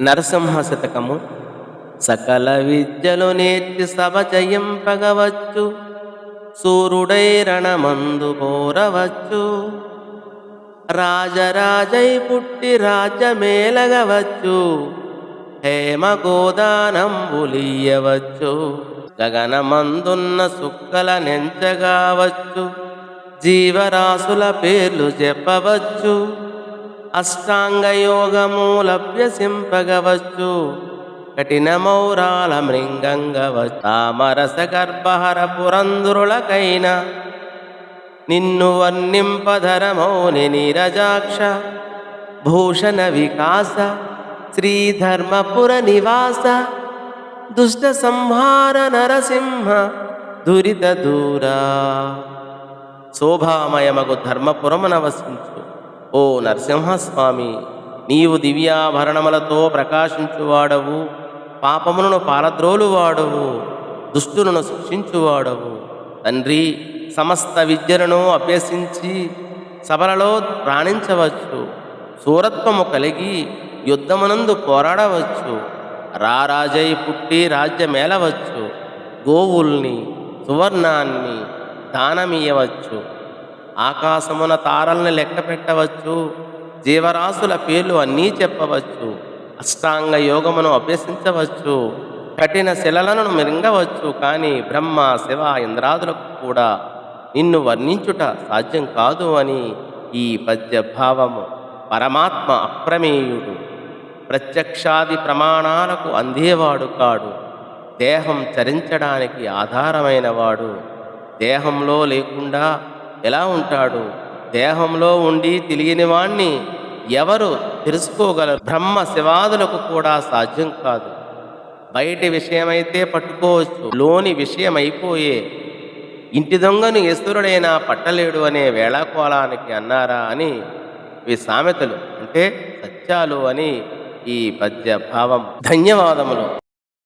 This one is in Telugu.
నరసింహ శతకము. సకల విద్యలు నేర్చి సభ జయింపగవచ్చు, సూర్యుడై రణమందు పోరవచ్చు, రాజరాజై పుట్టి రాజ్యమేలగవచ్చు, హేమ గోదానంబులియవచ్చు, గగనమందున్న సుక్కల నెంచగావచ్చు, జీవరాశుల పేర్లు చెప్పవచ్చు, అష్టాంగయోగమూలభ్యసింపగవచ్చు, కఠినమౌరాల మృంగంగవచ్చు, తామరస గర్భహర పురంధురులకైన నిన్ను వర్ణింపధరమౌని నీరజాక్ష, భూషణ వికాస శ్రీధర్మపుర నివాస, దుష్ట సంహార నరసింహ దురిత దూరా. శోభామయమగు ధర్మపురమున వసించు ఓ నరసింహస్వామి, నీవు దివ్యాభరణములతో ప్రకాశించువాడవు, పాపములను పాలద్రోలువాడవు, దుష్టులను శిక్షించువాడవు. తండ్రి, సమస్త విద్యలను అభ్యసించి సభలలో రాణించవచ్చు, శూరత్వము కలిగి యుద్ధమునందు పోరాడవచ్చు, రారాజై పుట్టి రాజ్యమేలవచ్చు, గోవుల్ని సువర్ణాన్ని దానమియవచ్చు, ఆకాశమున తారల్ని లెక్క పెట్టవచ్చు, జీవరాశుల పేర్లు అన్నీ చెప్పవచ్చు, అష్టాంగ యోగమును అభ్యసించవచ్చు, కఠిన శిలలను మింగవచ్చు. కానీ బ్రహ్మ శివ ఇంద్రాదులకు కూడా నిన్ను వర్ణించుట సాధ్యం కాదు అని ఈ పద్యభావము. పరమాత్మ అప్రమేయుడు, ప్రత్యక్షాది ప్రమాణాలకు అందేవాడు కాడు, దేహం చరించడానికి ఆధారమైన వాడు. దేహంలో లేకుండా ఎలా ఉంటాడు? దేహంలో ఉండి తెలియని వాణ్ణి ఎవరు తెలుసుకోగలరు? బ్రహ్మ శివాదులకు కూడా సాధ్యం కాదు. బయటి విషయమైతే పట్టుకోవచ్చు, లోని విషయమైపోయే ఇంటి దొంగను ఈశ్వరుడైనా పట్టలేడు అనే వేళాకోళానికి అన్నారా అని ఇవి సామెతలు, అంటే సత్యాలు అని ఈ పద్య భావం. ధన్యవాదములు.